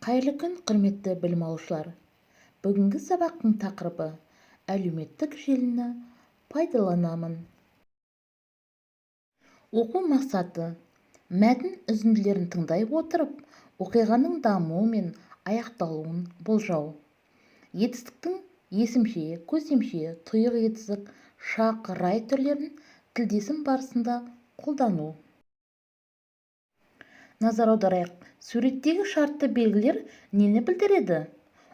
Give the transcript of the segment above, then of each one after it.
Қайырлы күн, құрметті білім алушылар. Бүгінгі сабақтың тақырыбы әлеуметтік желіні пайдаланамын. Оқу мақсаты: мәтін үзінділерін тыңдай отырып, оқиғаның дамуы мен аяқталуын болжау. Етістіктің есімше, көсемше, тұйық етістік, шақ, рай түрлерін тілдесім барысында қолдану. Назар аударайық. Суреттегі шартты белгілер нені білдіреді?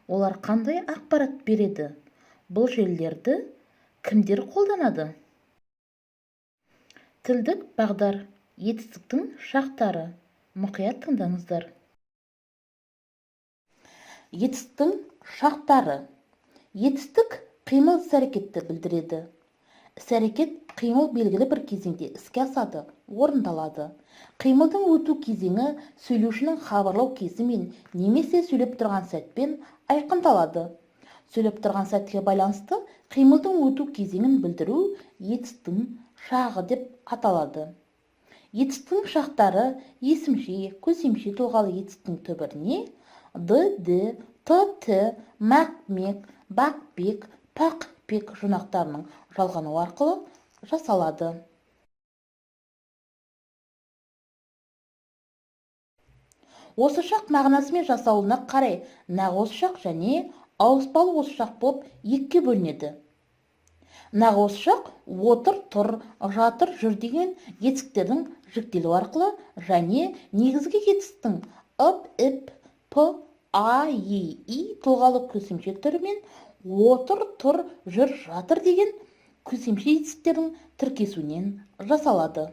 Олар қандай ақпарат береді? Бұл желілерді кімдер қолданады? Тілдік бағдар, етістіктің шақтары. Мұқият тыңдаңыздар. Етістіктің шақтары. Етістік қимыл іс-әрекетті білдіреді. Іс-әрекет қимыл белгілі бір кезеңде іске асады, орындалады. Қимылдың өту кезеңі сөйлеушінің хабарлау кезімен немесе сөйлеп тұрған сәтпен айқындалады. Сөйлеп тұрған сәтке байланысты қимылдың өту кезеңін білдіру етістіктің шағы деп аталады. Етістіктің шақтары есімше, көсемше тұлғалы етістіктің түбіріне д, т, мәк, мек, бак, бек, пақ, пек жұрнақтарының жалғану арқылы жасалады. Осы шақ мағынасы мен жасалуына қарай нақ осы шақ және ауыспалы осы шақ болып екіге бөлінеді. Нақ осы шақ отыр, тұр, жатыр, жүр деген етістіктердің жіктелу арқылы және негізгі етістіктің ып, іп, п, а, и тұлғалы көсемше түрімен отыр, тұр, жүр, жатыр деген көсемше етістіктердің тіркесуінен жасалады.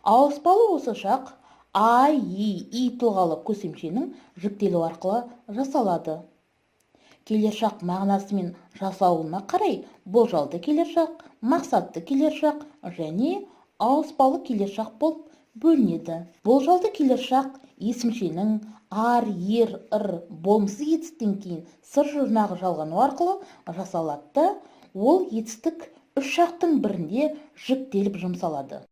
Ауыспалы осы шақ а, и тұлғалы көсемшенің жіктелу арқылы жасалады. Келер шақ мағынасы мен жасалуына қарай болжалды келер шақ, мақсатты келер шақ және ауыспалы келер шақ болып бөлінеді. Болжалды келер шақ есімшенің ар, ер, ыр болмысы етістіктен кейін сыр жұрнағы жалғану арқылы жасалады. Ол етістік үш шақтың бірінде жіктеліп жұмсалады.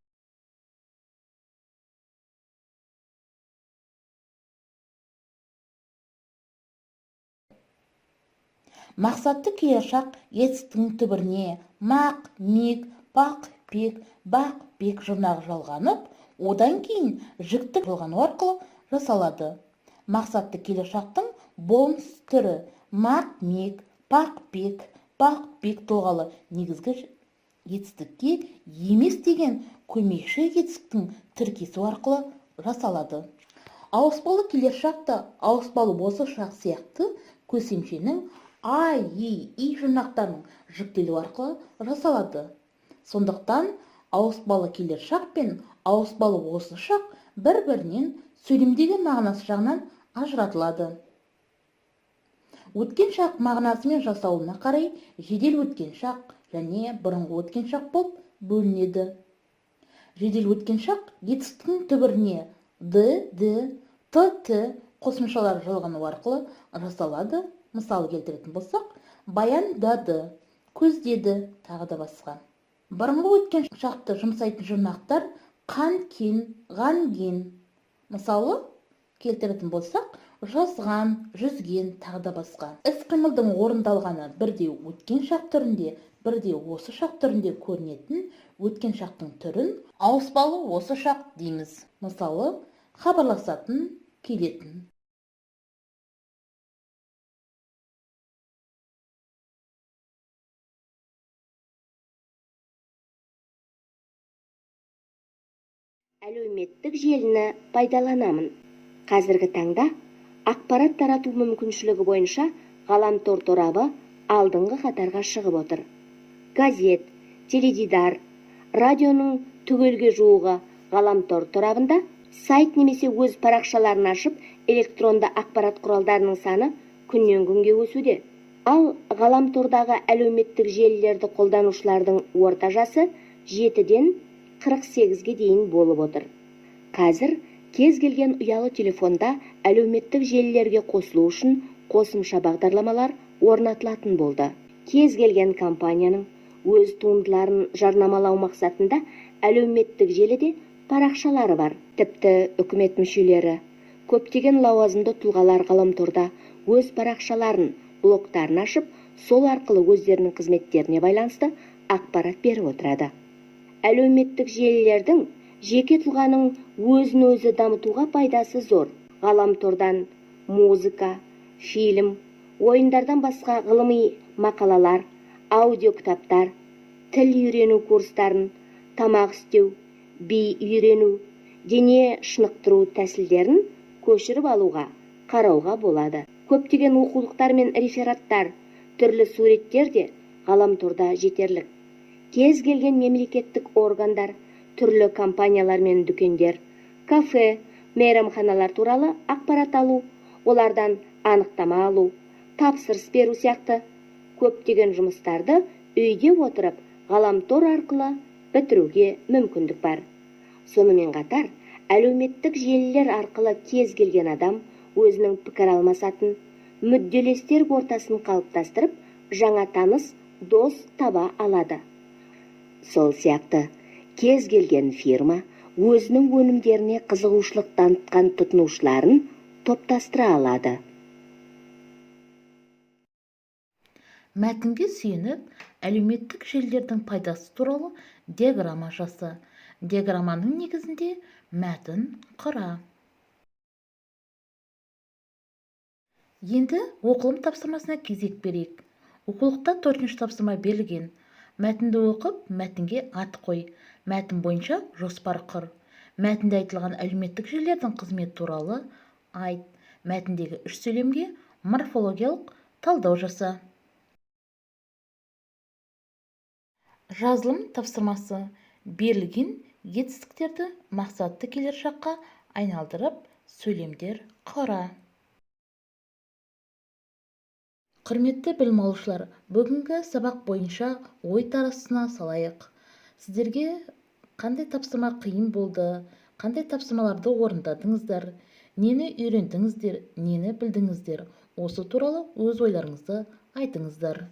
Мақсатты келер шақ етістіктің түбіріне мақ, мек, пақ, пек, бақ, бек жұрнағы жалғанып, одан кейін жіктік жалғану арқылы жасалады. Мақсатты келер шақтың болмыс түрі мақ, мек, пақ, пек, бақ, бек тұлғалы негізгі етістікке емес деген көмекші етістіктің тіркесу арқылы жасалады. Ауыспалы келер шақта ауыспалы осы шақ сияқты көсемшенің а, и жұрнақтарының жіктелу арқылы жасалады. Сондықтан ауыспалы келер шақ пен ауыспалы осы шақ бір-бірінен сөйлемдегі мағынасы жағынан ажыратылады. Өткен шақ мағынасы мен жасалуына қарай жедел өткен шақ және бұрынғы өткен шақ болып бөлінеді. Жедел өткен шақ етістіктің түбіріне д, т қосымшалар жалғану арқылы жасалады. Мысалы келтіретін болсақ, баяндады, көздеді, тағы да басқа. Бұрынғы өткен шақты жұмсайтын жұрнақтар қан, кен, ған, ген. Мысалы келтіретін болсақ, жазған, жүзген, тағы да басқа. Іс-қимылдың орындалғаны бірде өткен шақ түрінде, бірде осы шақ түрінде көрінетін өткен шақтың түрін ауыспалы осы шақ дейміз. Мысалы, хабарласатын, келетін. Әлеуметтік желіні пайдаланамын. Қазіргі таңда ақпарат тарату мүмкіншілігі бойынша ғаламтор торабы алдыңғы қатарға шығып отыр. Газет, теледидар, радионың түгелге жуығы ғаламтор торабында сайт немесе өз парақшаларын ашып, электронды ақпарат құралдарының саны күннен күнге өсуде. Ал ғаламтордағы әлеуметтік желілерді қолданушылардың орта жасы 7-ден 48-ге дейін болып отыр. Қазір кез келген ұялы телефонда әлеуметтік желілерге қосылу үшін қосымша бағдарламалар орнатылатын болды. Кез келген компанияның өз туындыларын жарнамалау мақсатында әлеуметтік желіде парақшалары бар. Тіпті үкімет мүшелері, көптеген лауазымды тұлғалар ғаламторда өз парақшаларын, блогтарын ашып, сол арқылы өздерінің қызметтеріне байланысты ақпарат беріп отырады. Әлеуметтік желілердің жеке тұлғаның өзін-өзі дамытуға пайдасы зор. Ғаламтордан музыка, фильм, ойындардан басқа ғылыми мақалалар, аудио кітаптар, тіл үйрену курстарын, тамақ істеу, би үйрену, дене шынықтыру тәсілдерін көшіріп алуға, қарауға болады. Көптеген оқулықтар мен рефераттар, түрлі суреттер де ғаламторда жетерлік. Кез келген мемлекеттік органдар, түрлі компаниялар мен дүкендер, кафе, мейрамханалар туралы ақпарат алу, олардан анықтама алу, тапсырыс беру сияқты көптеген жұмыстарды үйде отырып ғаламтор арқылы бітіруге мүмкіндік бар. Сонымен қатар, әлеуметтік желілер арқылы кез келген адам өзінің пікір алмасатын, мүдделестер ортасын қалыптастырып, жаңа таныс, дос таба алады. Сол сияқты, кез келген фирма өзінің өнімдеріне қызығушылық танытқан тұтынушыларын топтастыра алады. Мәтінге сүйеніп, әлеуметтік желілердің пайдасы туралы диаграмма жасы. Диаграмманың негізінде мәтін құра. Енді оқылым тапсырмасына кезек берейік. Оқулықта 4-ші тапсырма берілген. Мәтінді оқып, мәтінге ат қой. Мәтін бойынша жоспар құр. Мәтінде айтылған әлеуметтік желілердің қызметі туралы айт. Мәтіндегі үш сөйлемге морфологиялық талдау жаса. Жазылым тапсырмасы. Берілген жетістіктерді мақсатты келер жаққа айналдырып, сөйлемдер құра. Құрметті білім алушылар, бүгінгі сабақ бойынша ой тарасына салайық. Сіздерге қандай тапсырма қиын болды, қандай тапсырмаларды орындадыңыздар, нені үйрендіңіздер, нені білдіңіздер, осы туралы өз ойларыңызды айтыңыздар.